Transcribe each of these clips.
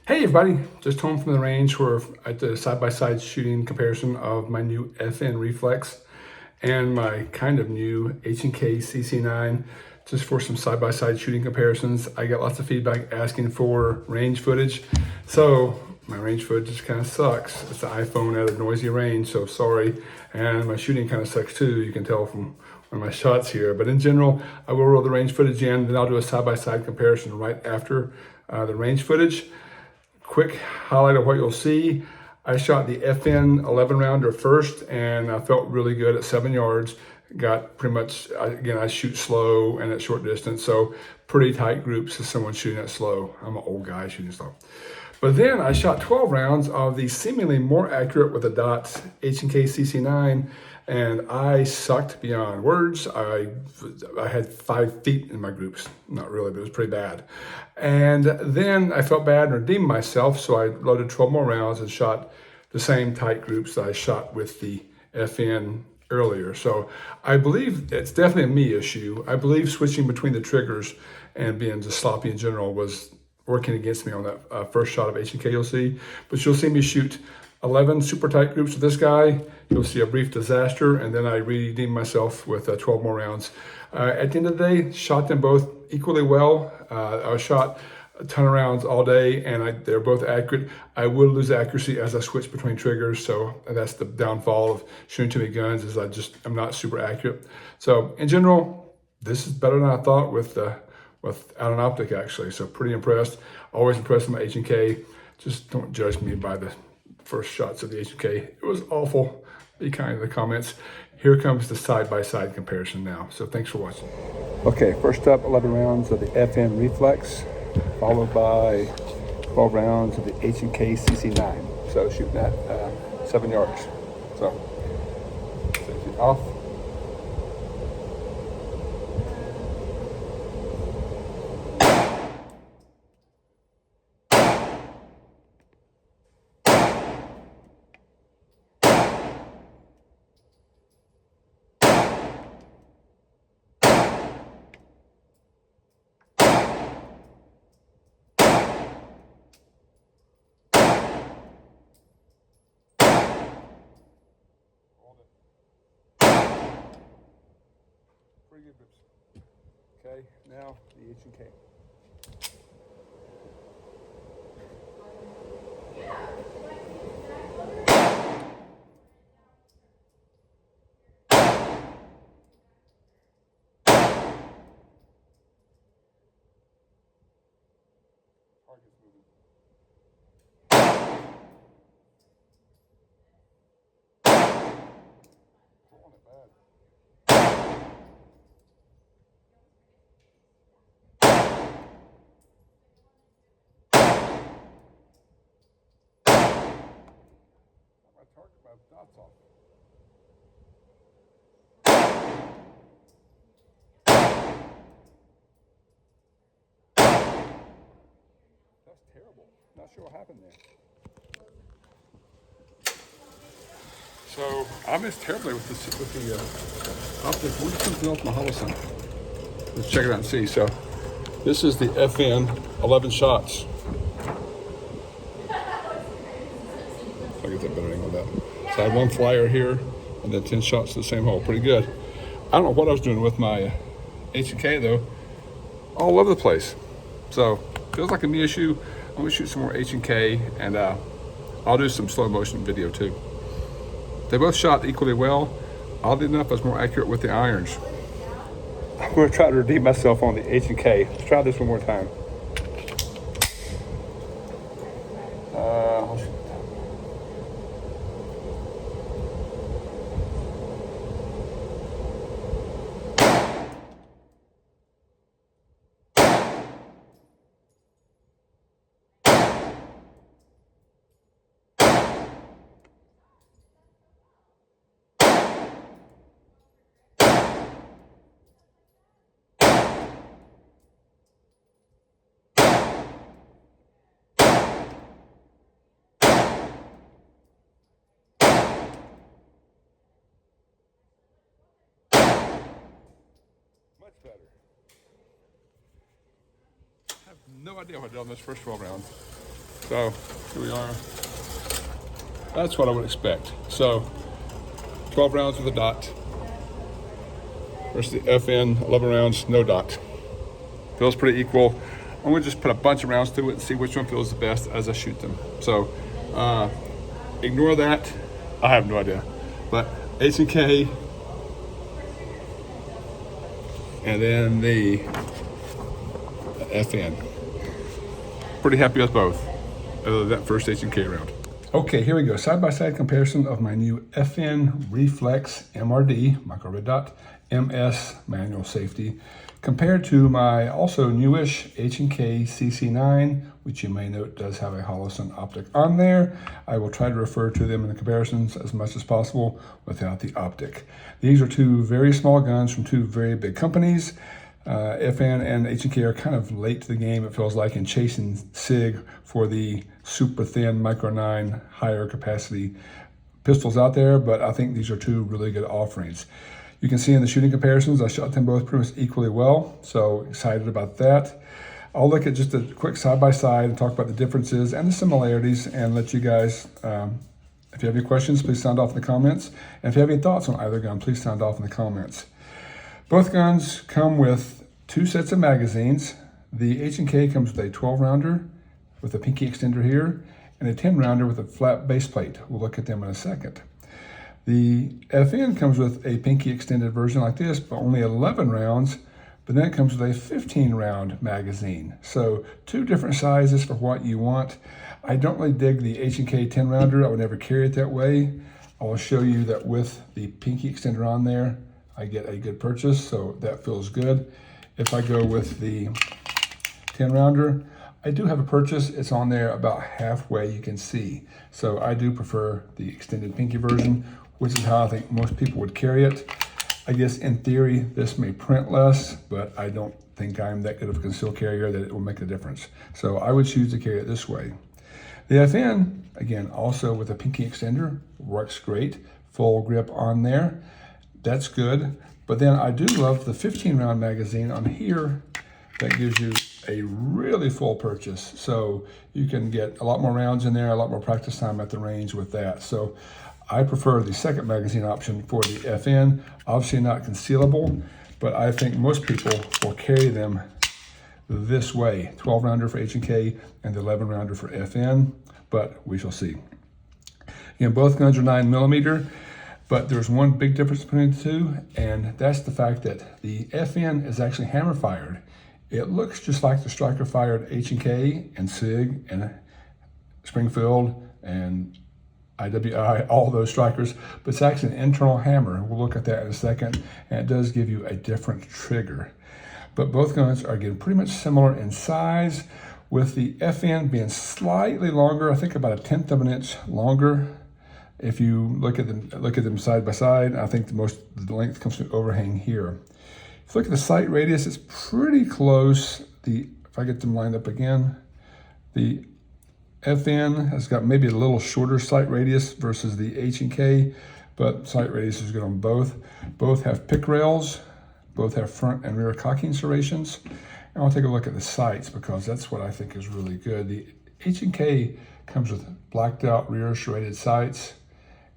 Hey everybody, just home from the range where I did a side-by-side shooting comparison of my new FN Reflex and my kind of new HK CC9 just for some side-by-side shooting comparisons. I got lots of feedback asking for range footage. So my range footage just kind of sucks. It's the iPhone at a noisy range, so sorry. And my shooting kind of sucks too. You can tell from one of my shots here. But in general, I will roll the range footage in, then I'll do a side-by-side comparison right after the range footage. Quick highlight of what you'll see. I shot the FN 11 rounder first and I felt really good at 7 yards. Got pretty much, again, I shoot slow and at short distance, so pretty tight groups as someone shooting at slow. I'm an old guy shooting slow. But then I shot 12 rounds of the seemingly more accurate with the dots HK CC9, and I sucked beyond words. I had 5 feet in my groups. Not really, but it was pretty bad. And then I felt bad and redeemed myself, so I loaded 12 more rounds and shot the same tight groups that I shot with the FN earlier. So I believe it's definitely a me issue. I believe switching between the triggers and being just sloppy in general was working against me on that first shot of HK you'll see. But you'll see me shoot 11 super tight groups with this guy. You'll see a brief disaster, and then I redeemed myself with 12 more rounds. At the end of the day, shot them both equally well. I shot a ton of rounds all day, and they're both accurate. I will lose accuracy as I switch between triggers, so that's the downfall of shooting too many guns, is I'm not super accurate. So in general, this is better than I thought without an optic actually. So pretty impressed. Always impressed with my H&K. Just don't judge me by the first shots of the H&K. It was awful. Be kind in the comments. Here comes the side-by-side comparison now. So thanks for watching. Okay, first up, 11 rounds of the FN Reflex, followed by 12 rounds of the H&K CC9. So shooting at 7 yards. So safety off. Pretty good grips. Okay, now the H&K. Target's moving. Pulling it bad. Target my dots off. That's terrible. Not sure what happened there. So I missed terribly with the optic. We'll do something else in the hollow sun. Let's check it out and see. So this is the FN 11 shots. I'll get that better angle with that. So I had 1 flyer here and then 10 shots to the same hole. Pretty good. I don't know what I was doing with my H&K though. All over the place. So feels like a me issue. I'm gonna shoot some more H&K and I'll do some slow motion video too. They both shot equally well. Oddly enough, I was more accurate with the irons. I'm gonna try to redeem myself on the H&K. Let's try this one more time. Much better. I have no idea what I did on this first 12 rounds. So here we are. That's what I would expect. So 12 rounds with a dot versus the FN 11 rounds, no dot. Feels pretty equal. I'm gonna just put a bunch of rounds through it and see which one feels the best as I shoot them. So ignore that. I have no idea. But HK and then the FN. Pretty happy with both, other than that first HK round. Okay, here we go. Side-by-side comparison of my new FN Reflex MRD, micro red dot, MS manual safety, compared to my also newish HK CC9, which you may note does have a Holosun optic on there. I will try to refer to them in the comparisons as much as possible without the optic. These are two very small guns from two very big companies. FN and HK are kind of late to the game, it feels like, in chasing SIG for the super thin micro 9 higher capacity pistols out there, but I think these are two really good offerings. You can see in the shooting comparisons, I shot them both pretty much equally well, so excited about that. I'll look at just a quick side-by-side and talk about the differences and the similarities and let you guys, if you have any questions, please sound off in the comments. And if you have any thoughts on either gun, please sound off in the comments. Both guns come with 2 sets of magazines. The H&K comes with a 12-rounder with a pinky extender here and a 10-rounder with a flat base plate. We'll look at them in a second. The FN comes with a pinky extended version like this, but only 11 rounds, but then it comes with a 15-round magazine. So 2 different sizes for what you want. I don't really dig the H&K 10-rounder. I would never carry it that way. I will show you that with the pinky extender on there, I get a good purchase, so that feels good. If I go with the 10-rounder, I do have a purchase. It's on there about halfway, you can see. So I do prefer the extended pinky version, which is how I think most people would carry it. I guess in theory, this may print less, but I don't think I'm that good of a concealed carrier that it will make a difference. So I would choose to carry it this way. The FN, again, also with a pinky extender, works great. Full grip on there. That's good. But then I do love the 15-round magazine on here that gives you a really full purchase. So you can get a lot more rounds in there, a lot more practice time at the range with that. So I prefer the second magazine option for the FN. Obviously not concealable, but I think most people will carry them this way. 12-rounder for H&K and the 11-rounder for FN, but we shall see. Again, both guns are 9mm. But there's one big difference between the two, and that's the fact that the FN is actually hammer fired. It looks just like the striker fired H&K and SIG and Springfield and IWI, all those strikers, but it's actually an internal hammer. We'll look at that in a second, and it does give you a different trigger. But both guns are again pretty much similar in size, with the FN being slightly longer, I think about 1/10 of an inch longer. If you look at them side by side, I think the length comes from the overhang here. If you look at the sight radius, it's pretty close. If I get them lined up again, the FN has got maybe a little shorter sight radius versus the H&K, but sight radius is good on both. Both have pick rails, both have front and rear cocking serrations. And I'll take a look at the sights because that's what I think is really good. The H&K comes with blacked out rear serrated sights,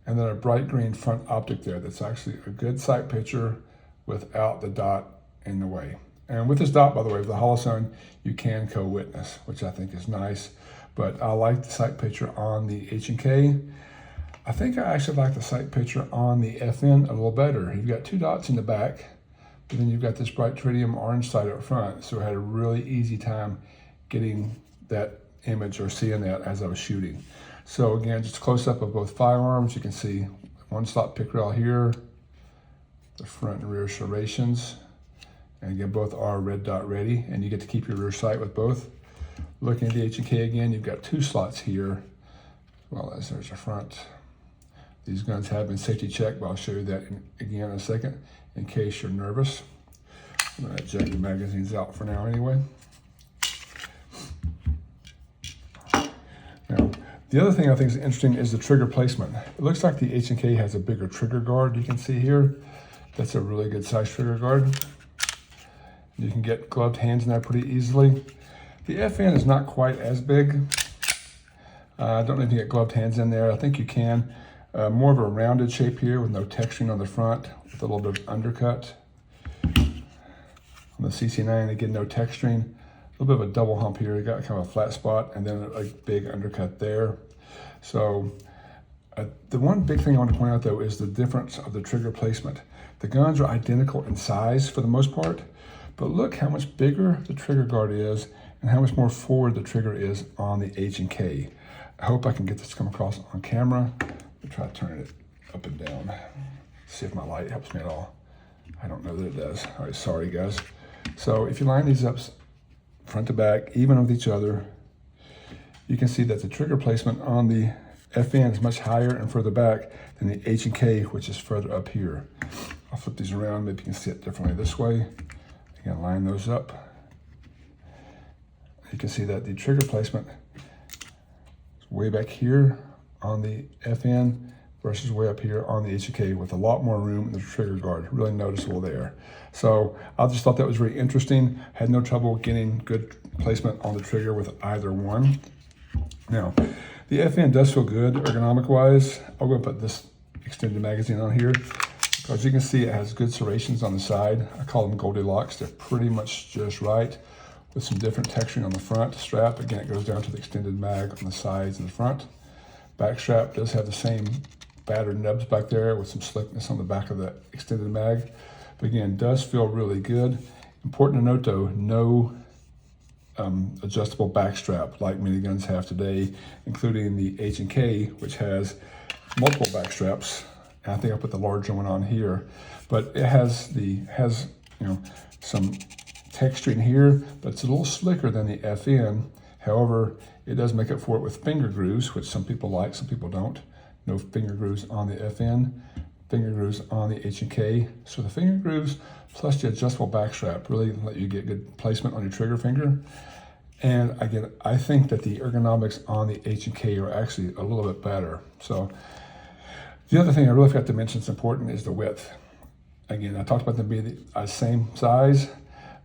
and then a bright green front optic there that's actually a good sight picture without the dot in the way. And with this dot, by the way, with the Holosun, you can co-witness, which I think is nice. But I like the sight picture on the H&K. I think I actually like the sight picture on the FN a little better. You've got 2 dots in the back, but then you've got this bright tritium orange sight up front. So I had a really easy time getting that image or seeing that as I was shooting. So again, just a close-up of both firearms. You can see 1 slot pick rail here, the front and rear serrations, and again, both are red dot ready, and you get to keep your rear sight with both. Looking at the H&K again, you've got 2 slots here, as well as there's a front. These guns have been safety checked, but I'll show you that again in a second, in case you're nervous. I'm gonna jack the magazines out for now anyway. Now, the other thing I think is interesting is the trigger placement. It looks like the H&K has a bigger trigger guard, you can see here. That's a really good size trigger guard. You can get gloved hands in there pretty easily. The FN is not quite as big, I don't know if you get gloved hands in there. I think you can. More of a rounded shape here with no texturing on the front, with a little bit of undercut. On the CC9, again, no texturing. A little bit of a double hump here. You got kind of a flat spot and then a big undercut there. So the one big thing I want to point out though is the difference of the trigger placement. The guns are identical in size for the most part, but look how much bigger the trigger guard is and how much more forward the trigger is on the H&K. I hope I can get this to come across on camera. I'll try turning it up and down. See if my light helps me at all. I don't know that it does. All right, sorry guys. So if you line these up front to back, even with each other, you can see that the trigger placement on the FN is much higher and further back than the H&K, which is further up here. I'll flip these around, maybe you can see it differently this way. Again, line those up. You can see that the trigger placement is way back here on the FN versus way up here on the H&K, with a lot more room in the trigger guard, really noticeable there. So I just thought that was really interesting. Had no trouble getting good placement on the trigger with either one. Now, the FN does feel good ergonomic wise. I'll go and put this extended magazine on here. As you can see, it has good serrations on the side. I call them Goldilocks. They're pretty much just right, with some different texturing on the front strap. Again, it goes down to the extended mag on the sides and the front. Back strap does have the same battered nubs back there with some slickness on the back of the extended mag. But again, does feel really good. Important to note though, no adjustable back strap like miniguns have today, including the H&K, which has multiple back straps. And I think I put the larger one on here, but it has some texturing here, but it's a little slicker than the FN. However, it does make up for it with finger grooves, which some people like, some people don't. No finger grooves on the FN, finger grooves on the H&K. So the finger grooves plus the adjustable back strap really let you get good placement on your trigger finger. And again, I think that the ergonomics on the H&K are actually a little bit better. So the other thing I really forgot to mention that's important is the width. Again, I talked about them being the same size.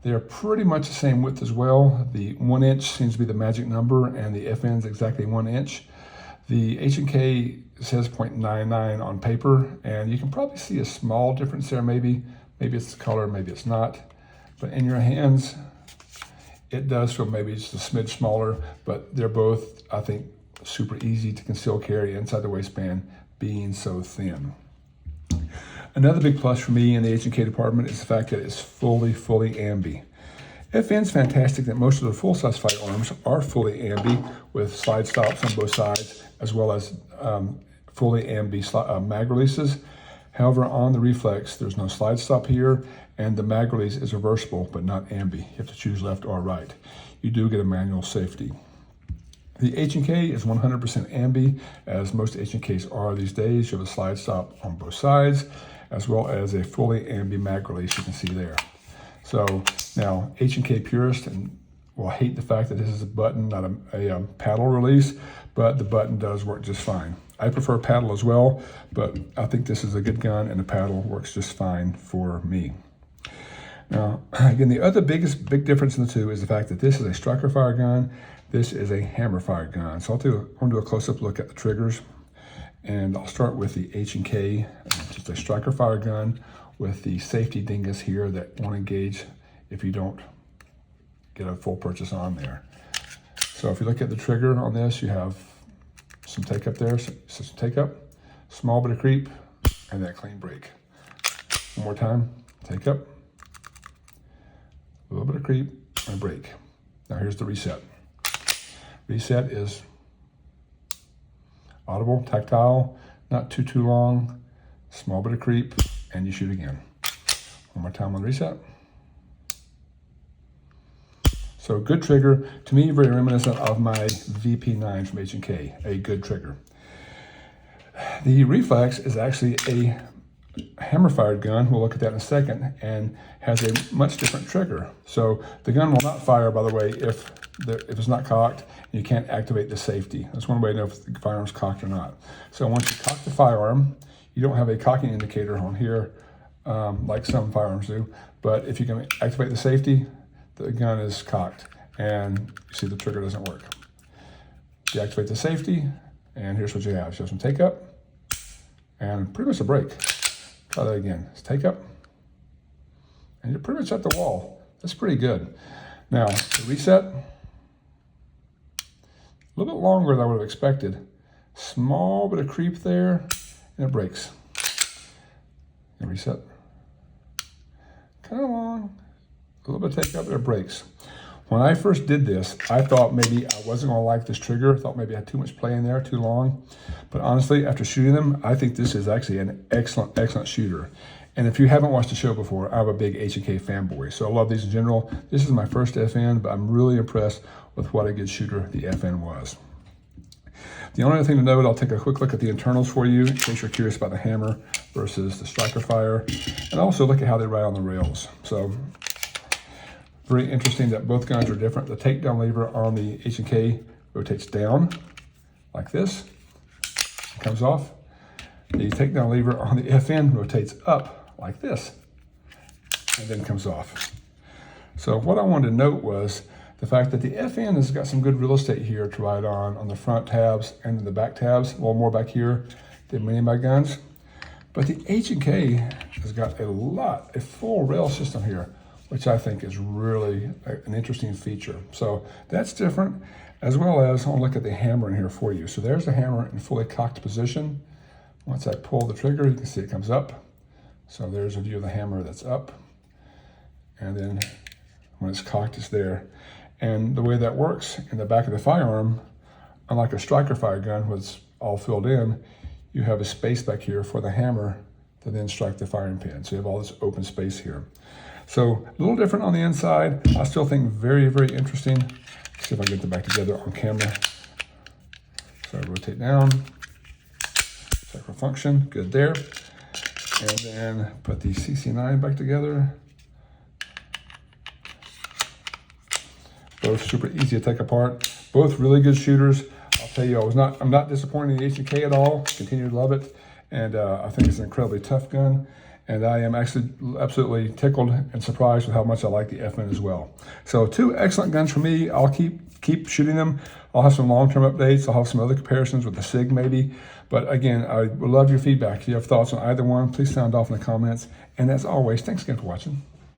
They're pretty much the same width as well. The 1 inch seems to be the magic number, and the FN is exactly 1 inch. The H&K says 0.99 on paper, and you can probably see a small difference there maybe. Maybe it's the color, maybe it's not. But in your hands, it does feel maybe just a smidge smaller, but they're both, I think, super easy to conceal carry inside the waistband, being so thin. Another big plus for me in the H&K department is the fact that it's fully ambi. FN's fantastic that most of the full-size firearms are fully ambi with slide stops on both sides, as well as fully ambi mag releases. However, on the Reflex, there's no slide stop here, and the mag release is reversible, but not ambi. You have to choose left or right. You do get a manual safety. The H&K is 100% ambi, as most H&Ks are these days. You have a slide stop on both sides, as well as a fully ambi mag release you can see there. So now H&K purist will hate the fact that this is a button, not a paddle release, but the button does work just fine. I prefer paddle as well, but I think this is a good gun and the paddle works just fine for me. Now, again, the other big difference in the two is the fact that this is a striker fire gun. This is a hammer fire gun. So I'll do a close-up look at the triggers, and I'll start with the H&K, just a striker fire gun with the safety dingus here that won't engage if you don't get a full purchase on there. So if you look at the trigger on this, you have some take up there, some take up, small bit of creep, and that clean break. One more time, take up, a little bit of creep, and a break. Now here's the reset. Reset is audible, tactile, not too long, small bit of creep, and you shoot again. One more time on reset. So good trigger, to me very reminiscent of my VP9 from H&K, a good trigger. The Reflex is actually a hammer-fired gun, we'll look at that in a second, and has a much different trigger. So the gun will not fire, by the way, if it's not cocked, and you can't activate the safety. That's one way to know if the firearm's cocked or not. So once you cock the firearm, you don't have a cocking indicator on here like some firearms do, but if you can activate the safety, the gun is cocked, and you see the trigger doesn't work. deactivate the safety, and here's what you have. Show some take up, and pretty much a break. Try that again. It's take up, and you're pretty much at the wall. That's pretty good. Now, the reset, a little bit longer than I would have expected. Small bit of creep there, and it breaks. And reset. Kind of long, a little bit of take up, and it breaks. When I first did this, I thought maybe I wasn't going to like this trigger. I thought maybe I had too much play in there, too long. But honestly, after shooting them, I think this is actually an excellent, excellent shooter. And if you haven't watched the show before, I'm a big HK fanboy. So I love these in general. This is my first FN, but I'm really impressed with what a good shooter the FN was. The only other thing to note, I'll take a quick look at the internals for you in case you're curious about the hammer versus the striker fire, and also look at how they ride on the rails. So very interesting that both guns are different. The takedown lever on the HK rotates down like this, comes off. The takedown lever on the FN rotates up like this, and then comes off. So what I wanted to note was the fact that the FN has got some good real estate here to ride on the front tabs and the back tabs, a little more back here than many of my guns. But the H&K has got a full rail system here, which I think is really an interesting feature. So that's different, as well as I'll look at the hammer in here for you. So there's the hammer in fully cocked position. Once I pull the trigger, you can see it comes up. So there's a view of the hammer that's up. And then when it's cocked, it's there. And the way that works in the back of the firearm, unlike a striker fire gun, where it's all filled in, you have a space back here for the hammer to then strike the firing pin. So you have all this open space here. So a little different on the inside. I still think very, very interesting. Let's see if I can get them back together on camera. So I rotate down, check for function, good there. And then put the CC9 back together. Both super easy to take apart. Both really good shooters. I'll tell you, I'm not disappointed in the H&K at all. Continue to love it. And I think it's an incredibly tough gun. And I am actually absolutely tickled and surprised with how much I like the FN as well. So 2 excellent guns for me. I'll keep shooting them. I'll have some long-term updates. I'll have some other comparisons with the SIG maybe. But again, I would love your feedback. If you have thoughts on either one, please sound off in the comments. And as always, thanks again for watching.